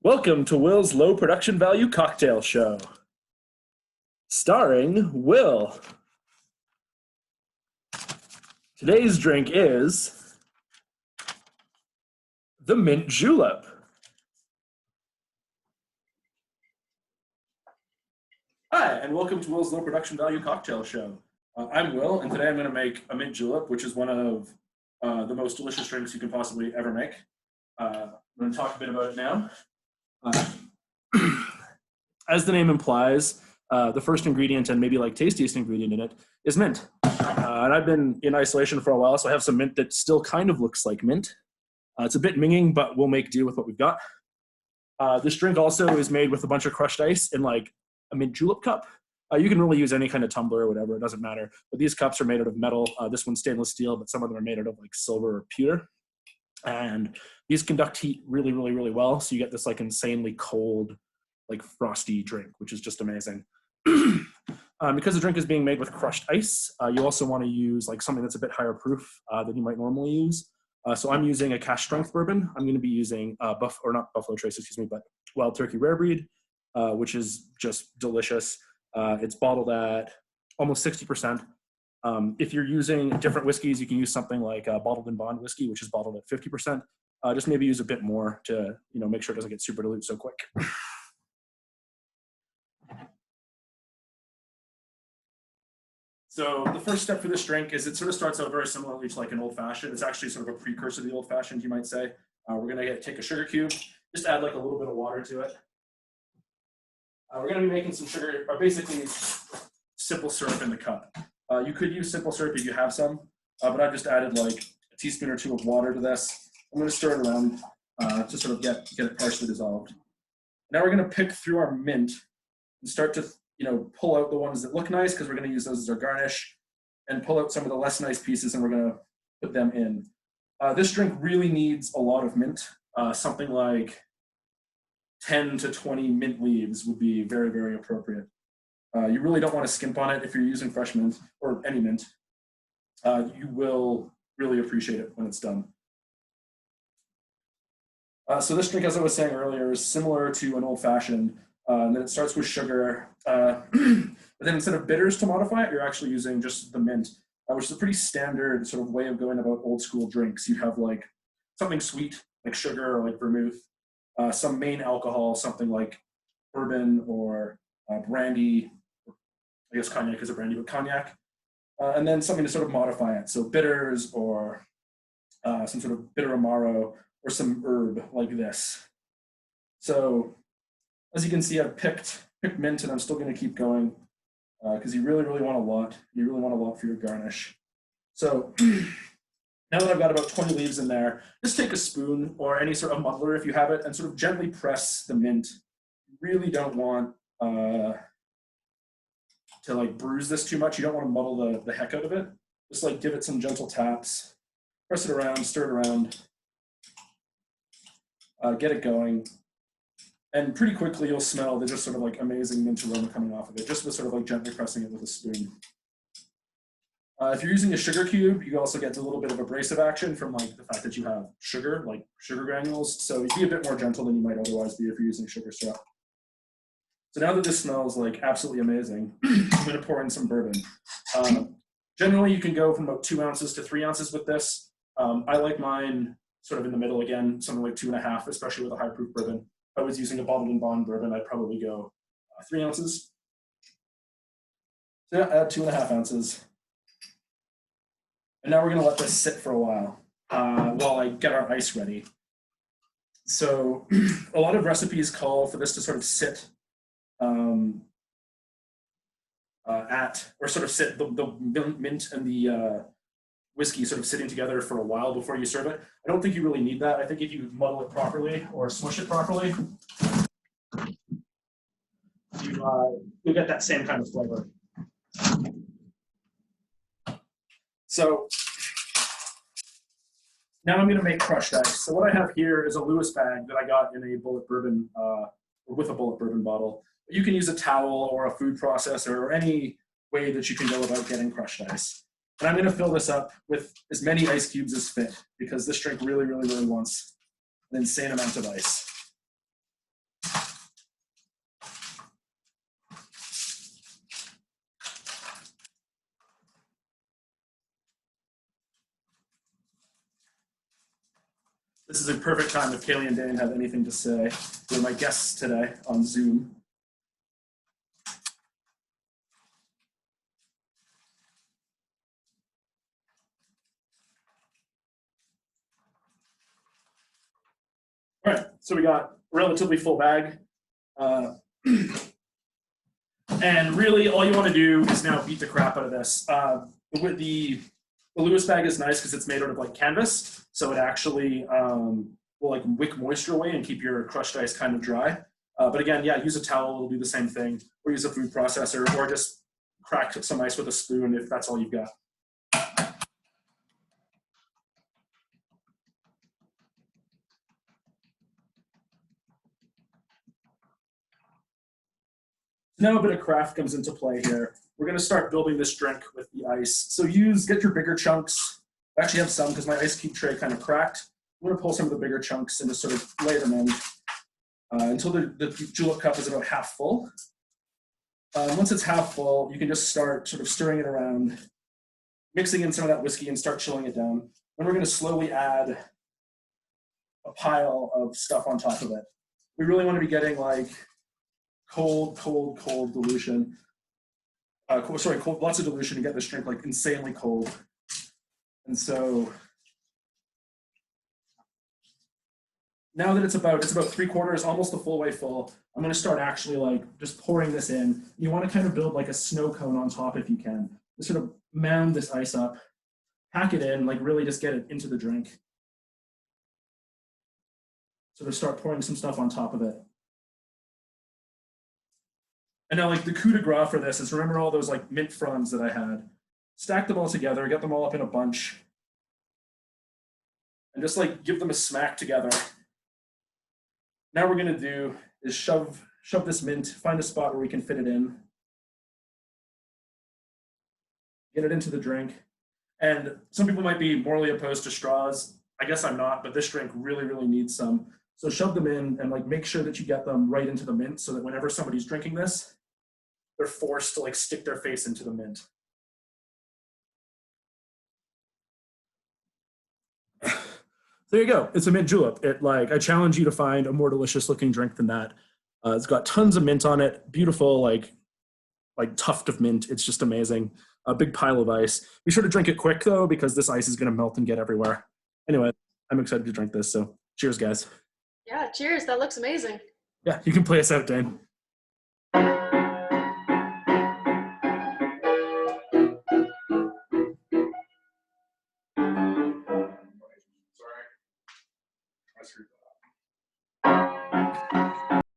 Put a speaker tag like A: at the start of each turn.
A: Welcome to Will's Low Production Value Cocktail Show, starring Will. Today's drink is the Mint Julep. Hi, and welcome to Will's Low Production Value Cocktail Show. I'm Will, and today I'm going to make a Mint Julep, which is one of the most delicious drinks you can possibly ever make. I'm going to talk a bit about it now. As the name implies, the first ingredient and maybe like tastiest ingredient in it is mint. And I've been in isolation for a while, so I have some mint that still kind of looks like mint. It's a bit minging, but we'll make do with what we've got. This drink also is made with a bunch of crushed ice in like a mint julep cup. You can really use any kind of tumbler or whatever, it doesn't matter. But these cups are made out of metal. This one's stainless steel, but some of them are made out of like silver or pewter. And these conduct heat really, really, really well. So you get this like insanely cold, like frosty drink, which is just amazing. Because the drink is being made with crushed ice, you also want to use like something that's a bit higher proof than you might normally use. So I'm using a cask strength bourbon. I'm going to be using not Buffalo Trace, excuse me, but Wild Turkey Rare Breed, which is just delicious. It's bottled at almost 60%. If you're using different whiskeys, you can use something like bottled in bond whiskey, which is bottled at 50%. Just maybe use a bit more to make sure it doesn't get super dilute so quick. So the first step for this drink is it sort of starts out very similarly to like an old fashioned. It's actually sort of a precursor to the old fashioned, you might say. We're gonna take a sugar cube, just add like a little bit of water to it. We're gonna be making some sugar, or basically simple syrup in the cup. You could use simple syrup if you have some, but I've just added like a teaspoon or two of water to this. I'm gonna stir it around to sort of get it partially dissolved. Now we're gonna pick through our mint and start to pull out the ones that look nice, because we're going to use those as our garnish, and pull out some of the less nice pieces, and we're going to put them in. This drink really needs a lot of mint. Something like 10 to 20 mint leaves would be very, very appropriate. You really don't want to skimp on it if you're using fresh mint, or any mint. You will really appreciate it when it's done. So this drink, as I was saying earlier, is similar to an old-fashioned. And then it starts with sugar. But then instead of bitters to modify it, you're actually using just the mint, which is a pretty standard sort of way of going about old school drinks. You have like something sweet, like sugar or like vermouth, some main alcohol, something like bourbon or brandy. I guess cognac is a brandy, but cognac. And then something to sort of modify it. So bitters or some sort of bitter amaro or some herb like this. So as you can see, I've picked mint, and I'm still going to keep going because you really, really want a lot. You really want a lot for your garnish. So now that I've got about 20 leaves in there, just take a spoon or any sort of muddler if you have it, and sort of gently press the mint. You really don't want to like bruise this too much. You don't want to muddle the heck out of it. Just like give it some gentle taps, press it around, stir it around, get it going. And pretty quickly you'll smell the just sort of like amazing mint aroma coming off of it, just with sort of like gently pressing it with a spoon. If you're using a sugar cube, you also get a little bit of abrasive action from like the fact that you have sugar, like sugar granules. So you'd be a bit more gentle than you might otherwise be if you're using sugar syrup. So now that this smells like absolutely amazing, I'm going to pour in some bourbon. Generally, you can go from about 2 ounces to 3 ounces with this. I like mine sort of in the middle again, something like 2.5, especially with a high proof bourbon. If I was using a bottled in bond bourbon, I'd probably go 3 ounces. So yeah, add 2.5 ounces. And now we're going to let this sit for a while I get our ice ready. So a lot of recipes call for this to sort of sit the mint and the whiskey sort of sitting together for a while before you serve it. I don't think you really need that. I think if you muddle it properly or smush it properly, you'll get that same kind of flavor. So now I'm going to make crushed ice. So what I have here is a Lewis bag that I got in a bullet bourbon, or with a bullet bourbon bottle. You can use a towel or a food processor or any way that you can go about getting crushed ice. And I'm going to fill this up with as many ice cubes as fit, because this drink really, really, really wants an insane amount of ice. This is a perfect time if Kaylee and Dane have anything to say. They're my guests today on Zoom. All right, so we got a relatively full bag. And really all you want to do is now beat the crap out of this. The Lewis bag is nice because it's made out of like canvas, so it actually will like wick moisture away and keep your crushed ice kind of dry. But again, yeah, use a towel, it'll do the same thing, or use a food processor, or just crack some ice with a spoon if that's all you've got. Now a bit of craft comes into play here. We're going to start building this drink with the ice. So get your bigger chunks. I actually have some because my ice cube tray kind of cracked. I'm going to pull some of the bigger chunks and just sort of lay them in until the julep cup is about half full. Once it's half full, you can just start sort of stirring it around, mixing in some of that whiskey and start chilling it down. Then we're going to slowly add a pile of stuff on top of it. We really want to be getting like cold dilution. Cold, lots of dilution to get this drink like insanely cold. And so now that it's about 3/4, almost the full way full, I'm going to start actually like just pouring this in. You want to kind of build like a snow cone on top if you can. Just sort of mound this ice up, pack it in, like really just get it into the drink. Sort of start pouring some stuff on top of it. And now like the coup de grace for this is remember all those like mint fronds that I had. Stack them all together, get them all up in a bunch, and just like give them a smack together. Now what we're gonna do is shove this mint, find a spot where we can fit it in, get it into the drink. And some people might be morally opposed to straws. I guess I'm not, but this drink really, really needs some. So shove them in and like make sure that you get them right into the mint so that whenever somebody's drinking this, they're forced to like stick their face into the mint. There you go. It's a mint julep. I challenge you to find a more delicious looking drink than that. It's got tons of mint on it. Beautiful, like tuft of mint. It's just amazing. A big pile of ice. Be sure to drink it quick though, because this ice is going to melt and get everywhere. Anyway, I'm excited to drink this. So cheers, guys.
B: Yeah, cheers. That looks amazing.
A: Yeah, you can play us out, Dane. Sorry.